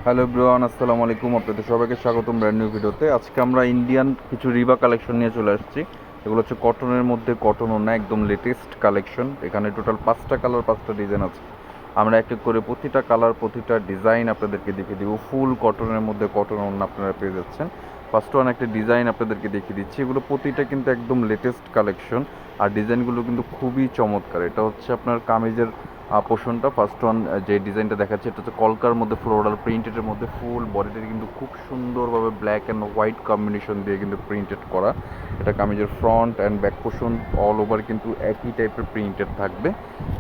Hello everyone, আসসালামু আলাইকুম। আপনাদের সবাইকে স্বাগতম ব্র্যান্ড নিউ ভিডিওতে। আজকে আমরা ইন্ডিয়ান কিছু রিবা কালেকশন নিয়ে চলে আসছি। এগুলো হচ্ছে কটনের মধ্যে, কটন না, একদম লেটেস্ট কালেকশন। এখানে টোটাল 5টা কালার, 5টা ডিজাইন আছে। আমরা এক এক করে প্রতিটা কালার, প্রতিটা ডিজাইন আপনাদেরকে দেখিয়ে দিব। ফুল কটনের মধ্যে কটন ওড়না আপনারা পেয়ে যাচ্ছেন। ফার্স্ট ওয়ান একটা ডিজাইন আপনাদেরকে দেখিয়ে দিচ্ছি। এগুলো প্রতিটা কিন্তু একদম লেটেস্ট কালেকশন, আর ডিজাইনগুলো কিন্তু খুবই চমৎকার। এটা হচ্ছে আপনার কামিজের পোর্শনটা। ফার্স্ট ওয়ান যে ডিজাইনটা দেখাচ্ছে, এটা হচ্ছে কলকার মধ্যে ফ্লোরাল প্রিন্টেডের মধ্যে ফুল বডিটা কিন্তু খুব সুন্দরভাবে ব্ল্যাক অ্যান্ড হোয়াইট কম্বিনেশন দিয়ে কিন্তু প্রিন্টেড করা। এটা কামিজের front and back portion all over কিন্তু একই টাইপের প্রিন্টেড থাকবে।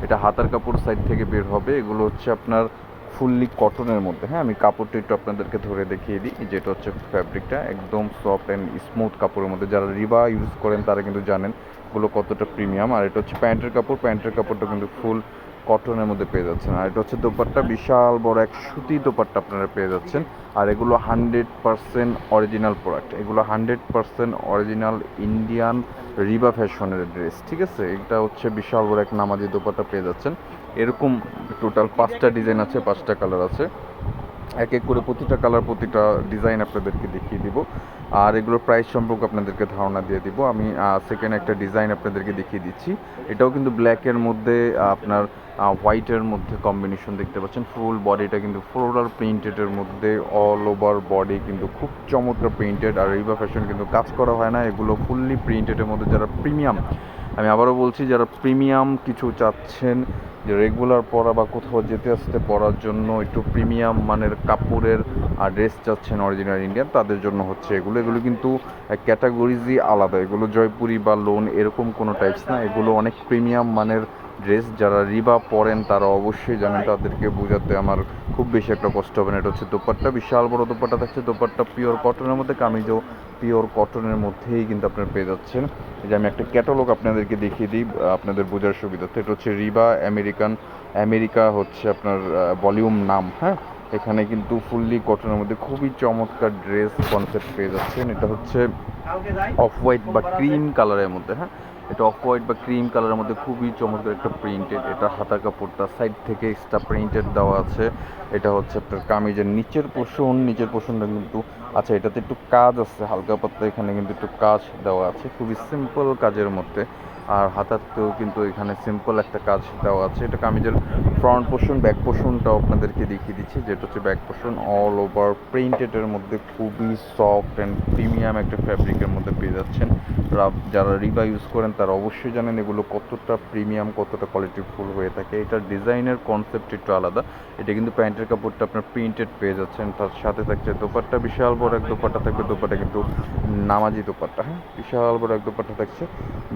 এটা হাতার কাপড় সাইড থেকে বের হবে। এগুলো হচ্ছে আপনার ফুললি কটনের মধ্যে। হ্যাঁ, আমি কাপড়টা একটু আপনাদেরকে ধরে দেখিয়ে দিই। যেটা হচ্ছে ফ্যাব্রিকটা একদম সফট অ্যান্ড স্মুথ কাপড়ের মধ্যে। যারা রিবা ইউজ করেন তারা কিন্তু জানেন এগুলো কতটা প্রিমিয়াম। আর এটা হচ্ছে প্যান্টের কাপড়, প্যান্টের কাপড়টা কিন্তু ফুল কটনের মধ্যে পেয়ে যাচ্ছেন। আর এটা হচ্ছে দোপাট্টা, বিশাল বড় এক সুতি দোপাট্টা আপনারা পেয়ে যাচ্ছেন। আর এগুলো 100% অরিজিনাল প্রোডাক্ট। এগুলো 100% অরিজিনাল ইন্ডিয়ান রিবা ফ্যাশনের ড্রেস। ঠিক আছে, এটা হচ্ছে বিশাল বড় এক নামাজি দোপাট্টা পেয়ে যাচ্ছেন। এরকম টোটাল 5টা ডিজাইন আছে, 5টা কালার আছে। এক এক করে প্রতিটা কালার, প্রতিটা ডিজাইন আপনাদেরকে দেখিয়ে দিব। আর এগুলোর প্রাইস সম্পর্কে আপনাদেরকে ধারণা দিয়ে দিব। আমি সেকেন্ড একটা ডিজাইন আপনাদেরকে দেখিয়ে দিচ্ছি। এটাও কিন্তু ব্ল্যাকের মধ্যে আপনার হোয়াইটের মধ্যে কম্বিনেশন দেখতে পাচ্ছেন। ফুল বডিটা কিন্তু ফ্লোরাল প্রিন্টেডের মধ্যে, অল ওভার বডি কিন্তু খুব চমৎকার প্রিন্টেড। আর রিবা ফ্যাশন কিন্তু কাজ করা হয় না, এগুলো ফুললি প্রিন্টেডের মধ্যে। যারা প্রিমিয়াম, আমি আবারও বলছি, যারা প্রিমিয়াম কিছু চাচ্ছেন, যে রেগুলার পরা বা কোথাও যেতে আসতে পরার জন্য একটু প্রিমিয়াম মানের কাপড়ের আর ড্রেস চাচ্ছেন অরিজিনাল ইন্ডিয়ান, তাদের জন্য হচ্ছে এগুলো। এগুলো কিন্তু ক্যাটাগরিজই আলাদা। এগুলো জয়পুরি বা লোন এরকম কোনো টাইপস না, এগুলো অনেক প্রিমিয়াম মানের ড্রেস। যারা রিবা পরেন তারা অবশ্যই জানেন, তাদেরকে বোঝাতে আমার খুব বেশি একটা কষ্ট হবে না। এটা হচ্ছে দোপাট্টা, বিশাল বড় দোপাট্টা থাকছে। দোপাট্টা পিওর কটনের মধ্যে, কামিজও পিওর কটনের মধ্যেই কিন্তু আপনারা পেয়ে যাচ্ছেন। এই যে আমি একটা ক্যাটালগ আপনাদেরকে দেখিয়ে দিই আপনাদের বোঝার সুবিধার্থে। এটা হচ্ছে রিবা আমেরিকা হচ্ছে আপনার ভলিউম নাম। হ্যাঁ, এখানে কিন্তু ফুললি কটনের মধ্যে খুবই চমৎকার ড্রেস কনসেপ্ট পেয়ে যাচ্ছেন। এটা হচ্ছে অফ হোয়াইট বা ক্রিম কালারের মধ্যে। হ্যাঁ, এটা অফ হোয়াইট বা ক্রিম কালারের মধ্যে খুবই চমৎকার একটা প্রিন্টেড। এটা হাতা কাপড়টা সাইড থেকে এক্সট্রা প্রিন্টেড দেওয়া আছে। এটা হচ্ছে আপনার কামিজের নিচের পোর্শনটা কিন্তু আচ্ছা, এটাতে একটু কাজ আছে হালকা পাতলা, এখানে কিন্তু একটু কাজ দেওয়া আছে, খুবই সিম্পল কাজের মধ্যে। আর হাতাতেও কিন্তু এখানে সিম্পল একটা কাজ দেওয়া আছে। এটা কামিজের ফ্রন্ট পোর্শন, ব্যাক পোর্শনটাও আপনাদেরকে দেখিয়ে দিচ্ছি। যেটা হচ্ছে ব্যাক পোর্শন অল ওভার প্রিন্টেডের মধ্যে খুবই সফট অ্যান্ড প্রিমিয়াম একটা ফ্যাব্রিকের মধ্যে পেয়ে যাচ্ছেন। যারা রিবা ইউজ করেন তারা অবশ্যই জানেন এগুলো কতটা প্রিমিয়াম, কতটা কোয়ালিটিফুল হয়ে থাকে। এটার ডিজাইনের কনসেপ্ট একটু আলাদা। এটা কিন্তু প্যান্টের কাপড়টা আপনার প্রিন্টেড পেয়ে যাচ্ছেন। তার সাথে থাকছে দোপাট্টা, বিশাল বড় এক দোপাট্টা থাকবে। দোপাট্টা কিন্তু নামাজি দোপাট্টা। হ্যাঁ, বিশাল বড় এক দোপাট্টা থাকছে।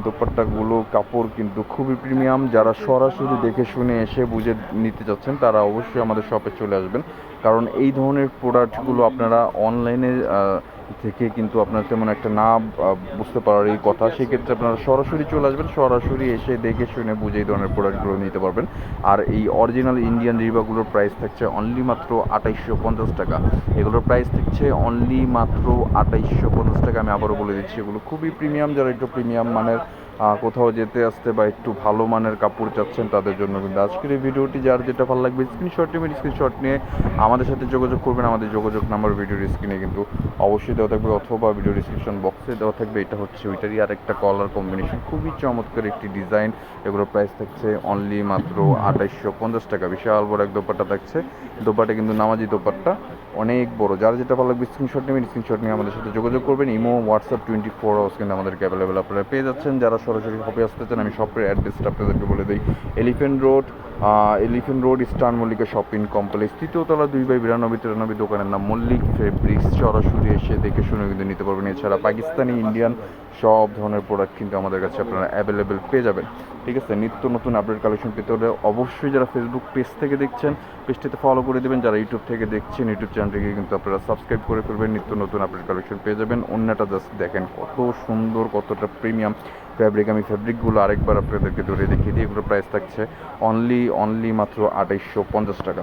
দোপাট্টাগুলো কাপড় কিন্তু খুবই প্রিমিয়াম। যারা সরাসরি দেখে শুনে এসে বুঝে নিতে চাচ্ছেন তারা অবশ্যই আমাদের শপে চলে আসবেন, কারণ এই ধরনের প্রোডাক্টগুলো আপনারা অনলাইনে থেকে কিন্তু আপনার তেমন একটা না বুঝতে পারার এই কথা। সেক্ষেত্রে আপনারা সরাসরি চলে আসবেন, সরাসরি এসে দেখে শুনে বুঝে এই ধরনের প্রোডাক্টগুলো নিতে পারবেন। আর এই অরিজিনাল ইন্ডিয়ান রিবাগুলোর প্রাইস থাকছে অনলি মাত্র 2850 টাকা। এগুলোর প্রাইস থাকছে অনলি মাত্র 2850 টাকা। আমি আবারও বলে দিচ্ছি, এগুলো খুবই প্রিমিয়াম। যারা একটু প্রিমিয়াম মানের কোথাও যেতে আসতে বা একটু ভালো মানের কাপড় চাচ্ছেন তাদের জন্য কিন্তু আজকের এই ভিডিওটি। যার যেটা ভালো লাগবে স্ক্রিনশট নিয়ে আমাদের সাথে যোগাযোগ করবেন। আমাদের যোগাযোগ নাম্বার ভিডিওর স্ক্রিনে কিন্তু অবশ্যই দেওয়া থাকবে, অথবা ভিডিও ডিসক্রিপশন বক্সে দেওয়া থাকবে। এটা হচ্ছে ওইটারই আরেকটা কালার কম্বিনেশন, খুবই চমৎকার একটি ডিজাইন। এগুলোর প্রাইস থাকছে অনলি মাত্র 2850 টাকা। বিশাল বড় এক দোপাট্টা থাকছে। দোপাট্টা কিন্তু নামাজি দোপাট্টা, অনেক বড়। যার যেটা ভালো লাগবে স্ক্রিনশট নেবেন, স্ক্রিনশট নিয়ে আমাদের সাথে যোগাযোগ করবেন। ইমো, হোয়াটসঅ্যাপ 24 আওয়ার্স কিন্তু আমাদেরকে অ্যাভেলেবেল আপনারা পেয়ে যাচ্ছেন। যারা সরাসরি শপে আসতে চান, আমি শপের অ্যাড্রেসটা আপনাদেরকে বলে দিই। Elephant road star Mallika shopping complex, 3য় তলা, 2/92 দোকানের নাম মল্লিক ফেব্রিক্স। সরাসরি এসে দেখে শুনে কিন্তু নিতে পারবেন। এছাড়া পাকিস্তানি, ইন্ডিয়ান সব ধরনের প্রোডাক্ট কিন্তু আমাদের কাছে আপনারা অ্যাভেলেবেল পেয়ে যাবেন। ঠিক আছে, নিত্য নতুন আপডেট কালেকশন পেতে হলে অবশ্যই যারা ফেসবুক পেজ থেকে দেখছেন পেজটিতে ফলো করে দেবেন। যারা ইউটিউব থেকে দেখছেন ইউটিউব চ্যানেলটিকে কিন্তু আপনারা সাবস্ক্রাইব করে ফেলবেন। নিত্য নতুন আপডেট কালেকশন পেয়ে যাবেন। অন্যটা জাস্ট দেখেন কত সুন্দর, কতটা প্রিমিয়াম ফ্যাব্রিক। আমি ফ্যাব্রিকগুলো আরেকবার আপনাদেরকে ধরে দেখিয়ে দিই। এগুলোর প্রাইস থাকছে অনলি মাত্র 2850 টাকা।